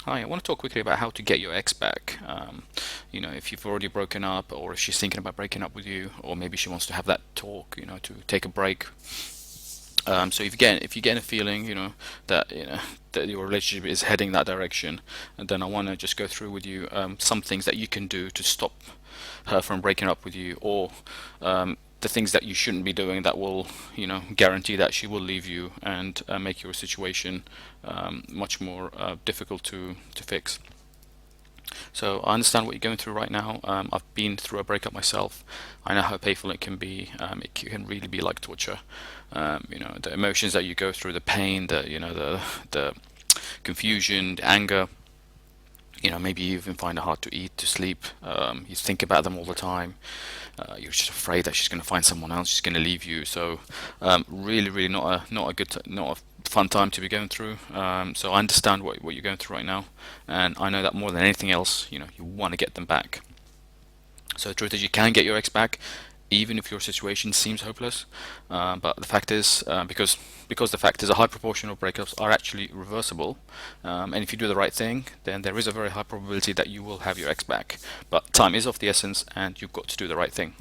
Hi, I want to talk quickly about how to get your ex back. If you've already broken up, or if she's thinking about breaking up with you, or maybe she wants to have that talk, to take a break. So if you get a feeling, that your relationship is heading that direction, and then I want to just go through with you some things that you can do to stop her from breaking up with you, or the things that you shouldn't be doing that will, guarantee that she will leave you and make your situation much more difficult to fix. So I understand what you're going through right now. I've been through a breakup myself. I know how painful it can be. It can really be like torture. The emotions that you go through, the pain, the confusion, the anger. Maybe you even find it hard to eat, to sleep. You think about them all the time. You're just afraid that she's going to find someone else. She's going to leave you. So, really, really not a fun time to be going through. So I understand what you're going through right now, and I know that more than anything else, you want to get them back. So the truth is, you can get your ex back, even if your situation seems hopeless. But the fact is, because the fact is, a high proportion of breakups are actually reversible, and if you do the right thing, then there is a very high probability that you will have your ex back. But time is of the essence, and you've got to do the right thing.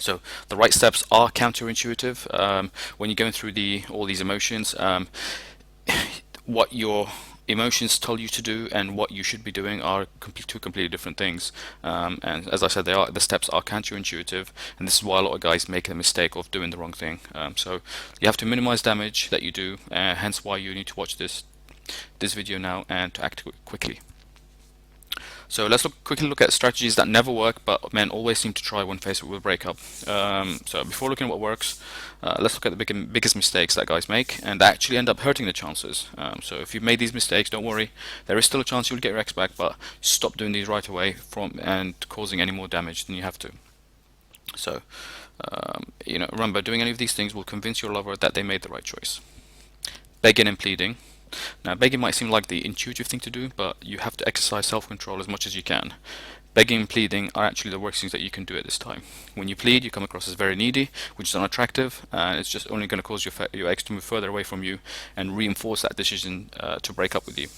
So the right steps are counterintuitive when you're going through all these emotions. What your emotions tell you to do and what you should be doing are two completely different things. And as I said, the steps are counterintuitive, and this is why a lot of guys make the mistake of doing the wrong thing. So you have to minimize damage that you do, hence why you need to watch this video now and to act quickly. So let's quickly look at strategies that never work, but men always seem to try when faced with a breakup. So before looking at what works, let's look at the biggest mistakes that guys make and that actually end up hurting the chances. So if you've made these mistakes, don't worry. There is still a chance you'll get your ex back, but stop doing these right away and causing any more damage than you have to. So, remember, doing any of these things will convince your lover that they made the right choice. Begging and pleading. Now, begging might seem like the intuitive thing to do, but you have to exercise self-control as much as you can. Begging and pleading are actually the worst things that you can do at this time. When you plead, you come across as very needy, which is unattractive, and it's just only going to cause your ex to move further away from you and reinforce that decision to break up with you.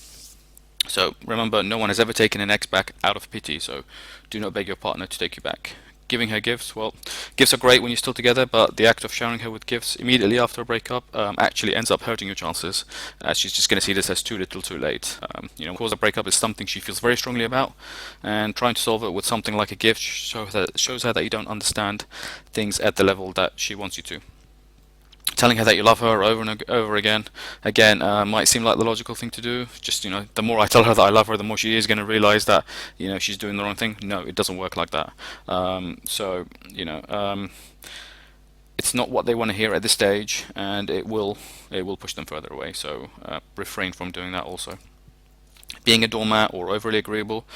So remember, no one has ever taken an ex back out of pity, so do not beg your partner to take you back. Giving her gifts, well, gifts are great when you're still together, but the act of showering her with gifts immediately after a breakup actually ends up hurting your chances, as she's just going to see this as too little too late. Cause a breakup is something she feels very strongly about, and trying to solve it with something like a gift shows her that you don't understand things at the level that she wants you to. Telling her that you love her over and over again might seem like the logical thing to do. Just, the more I tell her that I love her, the more she is going to realize that, she's doing the wrong thing. No, it doesn't work like that. It's not what they want to hear at this stage, and it will push them further away. So refrain from doing that also. Being a doormat or overly agreeable.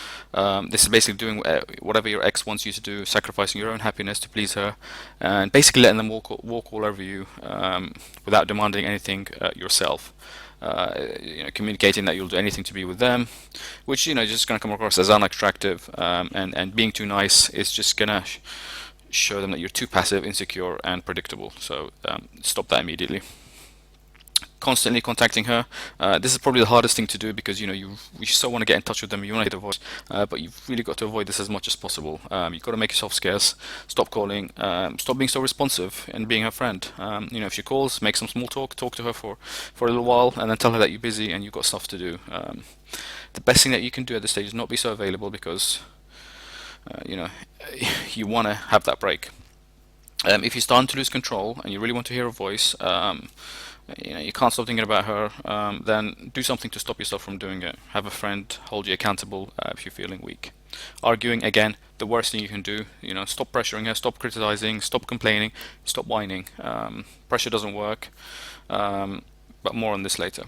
This is basically doing whatever your ex wants you to do, sacrificing your own happiness to please her, and basically letting them walk all over you without demanding anything yourself. Communicating that you'll do anything to be with them, which is just going to come across as unattractive, and being too nice is just going to show them that you're too passive, insecure, and predictable. So stop that immediately. Constantly contacting her. This is probably the hardest thing to do because you so want to get in touch with them, you want to get a voice, but you've really got to avoid this as much as possible. You've got to make yourself scarce. Stop calling. Stop being so responsive and being her friend. If she calls, make some small talk to her for a little while, and then tell her that you're busy and you've got stuff to do. The best thing that you can do at this stage is not be so available because you want to have that break. If you're starting to lose control and you really want to hear her voice, you can't stop thinking about her, then do something to stop yourself from doing it. Have a friend hold you accountable if you're feeling weak. Arguing, again, the worst thing you can do. Stop pressuring her, stop criticizing, stop complaining, stop whining. Pressure doesn't work, but more on this later.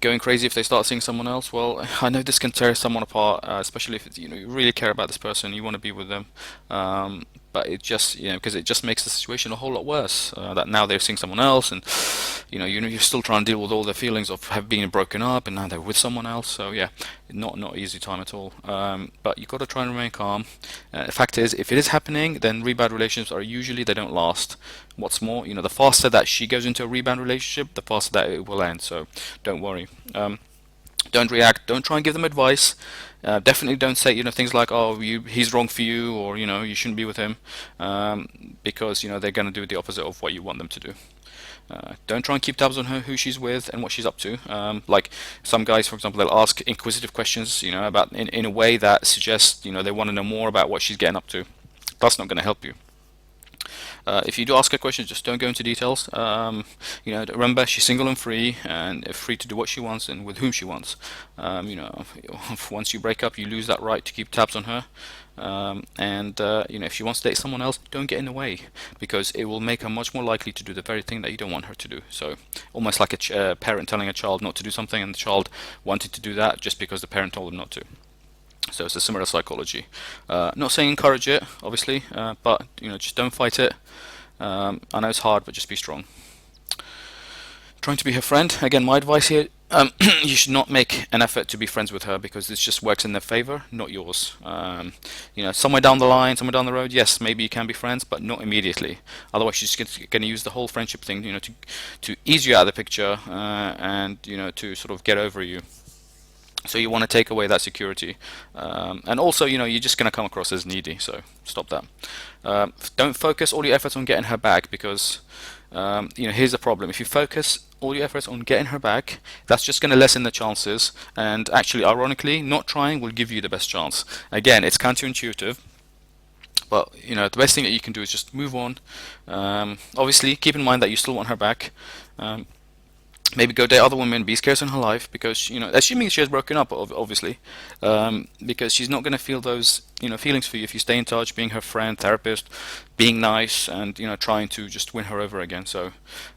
Going crazy if they start seeing someone else. Well, I know this can tear someone apart, especially if you really care about this person, you want to be with them. but it just, because it just makes the situation a whole lot worse. That now they're seeing someone else, and you're still trying to deal with all the feelings of have being broken up, and now they're with someone else. So yeah, not easy time at all. But you got to try and remain calm. The fact is, if it is happening, then rebound relationships are usually, they don't last. What's more, the faster that she goes into a rebound relationship, the faster that it will end. So don't worry. Don't react. Don't try and give them advice. Definitely don't say things like, "Oh, he's wrong for you," or you shouldn't be with him, because they're going to do the opposite of what you want them to do. Don't try and keep tabs on her, who she's with, and what she's up to. Like some guys, for example, they'll ask inquisitive questions, about in a way that suggests, they want to know more about what she's getting up to. That's not going to help you. If you do ask her questions, just don't go into details. Remember, she's single and free to do what she wants and with whom she wants. Once you break up, you lose that right to keep tabs on her. If she wants to date someone else, don't get in the way, because it will make her much more likely to do the very thing that you don't want her to do. So, almost like a parent telling a child not to do something, and the child wanted to do that just because the parent told them not to. So it's a similar psychology. Not saying encourage it, obviously, but just don't fight it. I know it's hard, but just be strong. Trying to be her friend. Again, my advice here: you should not make an effort to be friends with her, because this just works in their favor, not yours. Somewhere down the line, somewhere down the road, yes, maybe you can be friends, but not immediately. Otherwise, she's going to use the whole friendship thing, to ease you out of the picture, and to sort of get over you. So you want to take away that security, and also, you're just going to come across as needy. So stop that. Don't focus all your efforts on getting her back, because here's the problem: if you focus all your efforts on getting her back, that's just going to lessen the chances. And actually, ironically, not trying will give you the best chance. Again, it's counterintuitive, but the best thing that you can do is just move on. Obviously, keep in mind that you still want her back. Maybe go date other women, be scarce in her life, because assuming she has broken up, obviously, because she's not going to feel those feelings for you if you stay in touch, being her friend, therapist, being nice, and trying to just win her over again. So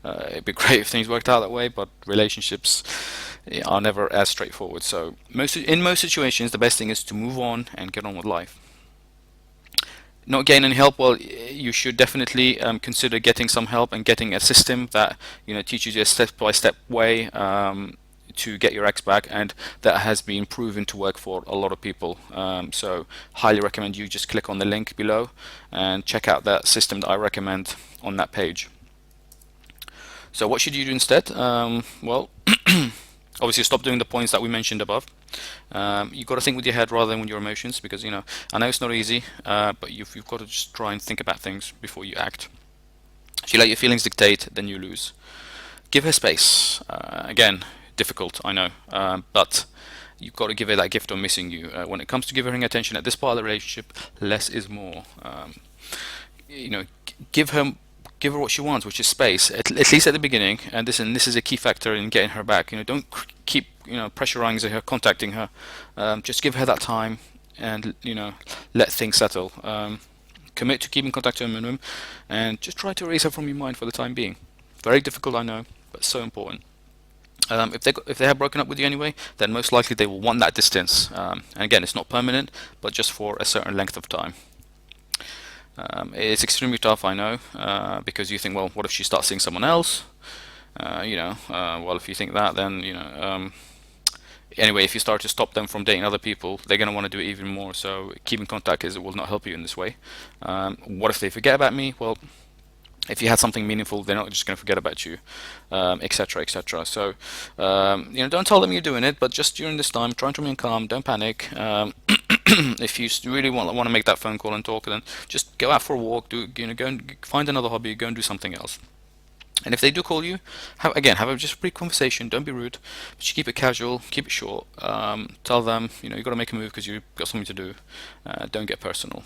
it'd be great if things worked out that way, but relationships are never as straightforward. So in most situations, the best thing is to move on and get on with life. Not getting any help, well, you should definitely consider getting some help and getting a system that teaches you a step-by-step way to get your ex back, and that has been proven to work for a lot of people. So highly recommend you just click on the link below and check out that system that I recommend on that page. So what should you do instead? Well, obviously stop doing the points that we mentioned above. You've got to think with your head rather than with your emotions, because I know it's not easy, but you've got to just try and think about things before you act. If you let your feelings dictate, then you lose. Give her space. Again, difficult, I know, but you've got to give her that gift of missing you. When it comes to giving her attention at this part of the relationship, less is more. Give her what she wants, which is space, at least at the beginning. And this is a key factor in getting her back. Don't keep pressurizing her, contacting her. Just give her that time, and let things settle. Commit to keeping contact to a minimum, and just try to erase her from your mind for the time being. Very difficult, I know, but so important. If they have broken up with you anyway, then most likely they will want that distance. And again, it's not permanent, but just for a certain length of time. It's extremely tough, I know, because you think, well, what if she starts seeing someone else? Well, if you think that, then anyway, if you start to stop them from dating other people, they're going to want to do it even more. So keeping contact will not help you in this way. What if they forget about me? Well, if you had something meaningful, they're not just going to forget about you, etc., etc. So, don't tell them you're doing it, but just during this time, try to remain calm. Don't panic. If you really want to make that phone call and talk, then just go out for a walk. Go and find another hobby. Go and do something else. And if they do call you, have a just brief conversation. Don't be rude, but you keep it casual, keep it short. Tell them, you've got to make a move because you've got something to do. Don't get personal.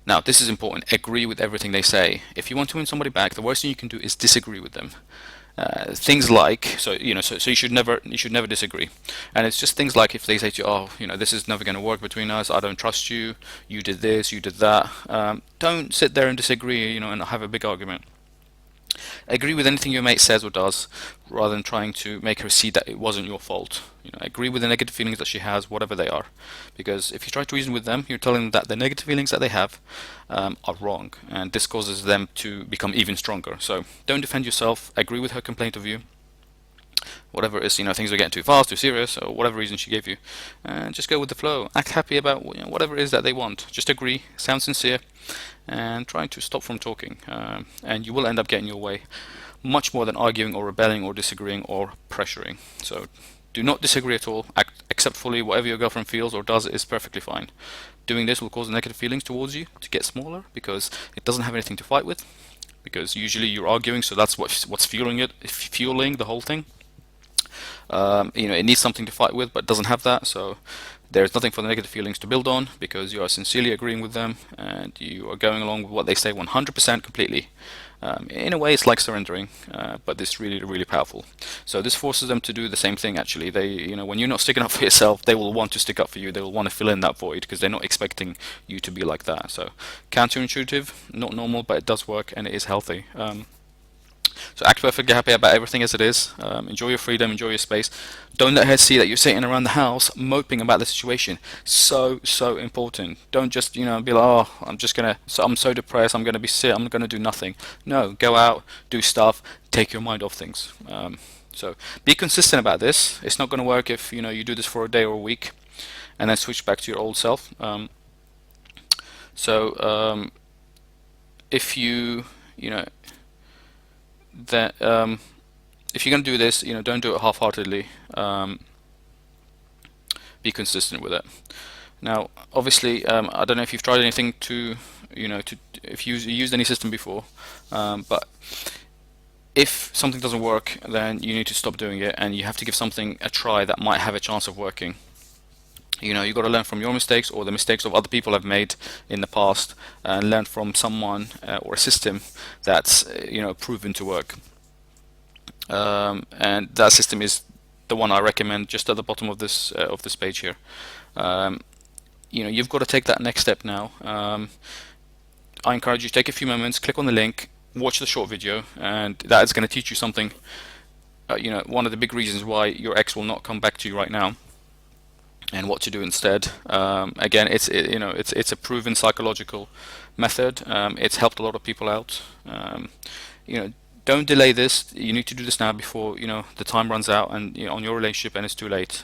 Now, this is important. Agree with everything they say. If you want to win somebody back, the worst thing you can do is disagree with them. Things like, so you should never disagree. And it's just things like if they say to you, oh, this is never going to work between us. I don't trust you. You did this. You did that. Don't sit there and disagree. And have a big argument. Agree with anything your mate says or does, rather than trying to make her see that it wasn't your fault. Agree with the negative feelings that she has, whatever they are, because if you try to reason with them, you're telling them that the negative feelings that they have are wrong, and this causes them to become even stronger. So don't defend yourself. Agree with her complaint of you, whatever it is. Things are getting too fast, too serious, or whatever reason she gave you, and just go with the flow. Act happy about whatever it is that they want. Just agree, sound sincere, and try to stop from talking, and you will end up getting your way much more than arguing or rebelling or disagreeing or pressuring. So do not disagree at all. Accept fully whatever your girlfriend feels or does is perfectly fine. Doing this will cause negative feelings towards you to get smaller because it doesn't have anything to fight with. Because usually you're arguing, so that's what's fueling it, fueling the whole thing. It needs something to fight with, but doesn't have that. So there's nothing for the negative feelings to build on because you are sincerely agreeing with them and you are going along with what they say 100% completely. In a way, it's like surrendering, but it's really, really powerful. So this forces them to do the same thing. Actually, when you're not sticking up for yourself, they will want to stick up for you. They will want to fill in that void because they're not expecting you to be like that. So counterintuitive, not normal, but it does work and it is healthy. So act perfectly happy about everything as it is. Enjoy your freedom, enjoy your space. Don't let her see that you're sitting around the house moping about the situation. So, so important. Don't just, be like, oh, I'm so depressed, I'm gonna be sick, I'm gonna do nothing. No, go out, do stuff, take your mind off things. So be consistent about this. It's not gonna work if, you do this for a day or a week and then switch back to your old self. So if you know, that if you're going to do this, don't do it half-heartedly. Be consistent with it. Now, obviously, I don't know if you've tried anything if you used any system before, but if something doesn't work, then you need to stop doing it, and you have to give something a try that might have a chance of working. You've got to learn from your mistakes or the mistakes of other people have made in the past, and learn from someone or a system that's proven to work. And that system is the one I recommend just at the bottom of this page here. You've got to take that next step now. I encourage you to take a few moments, click on the link, watch the short video, and that is going to teach you something. One of the big reasons why your ex will not come back to you right now, and what to do instead. Again, it's a proven psychological method. It's helped a lot of people out. Don't delay this. You need to do this now before the time runs out and on your relationship and it's too late.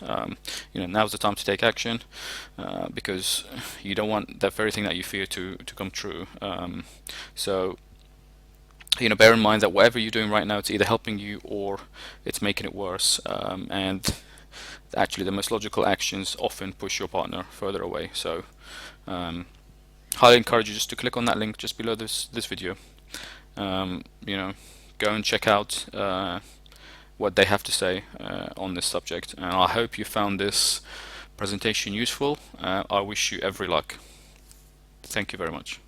Now's the time to take action because you don't want that very thing that you fear to come true. So bear in mind that whatever you're doing right now, it's either helping you or it's making it worse. And actually the most logical actions often push your partner further away. So highly encourage you just to click on that link just below this video. Go and check out what they have to say on this subject, and I hope you found this presentation useful. I wish you every luck. Thank you very much.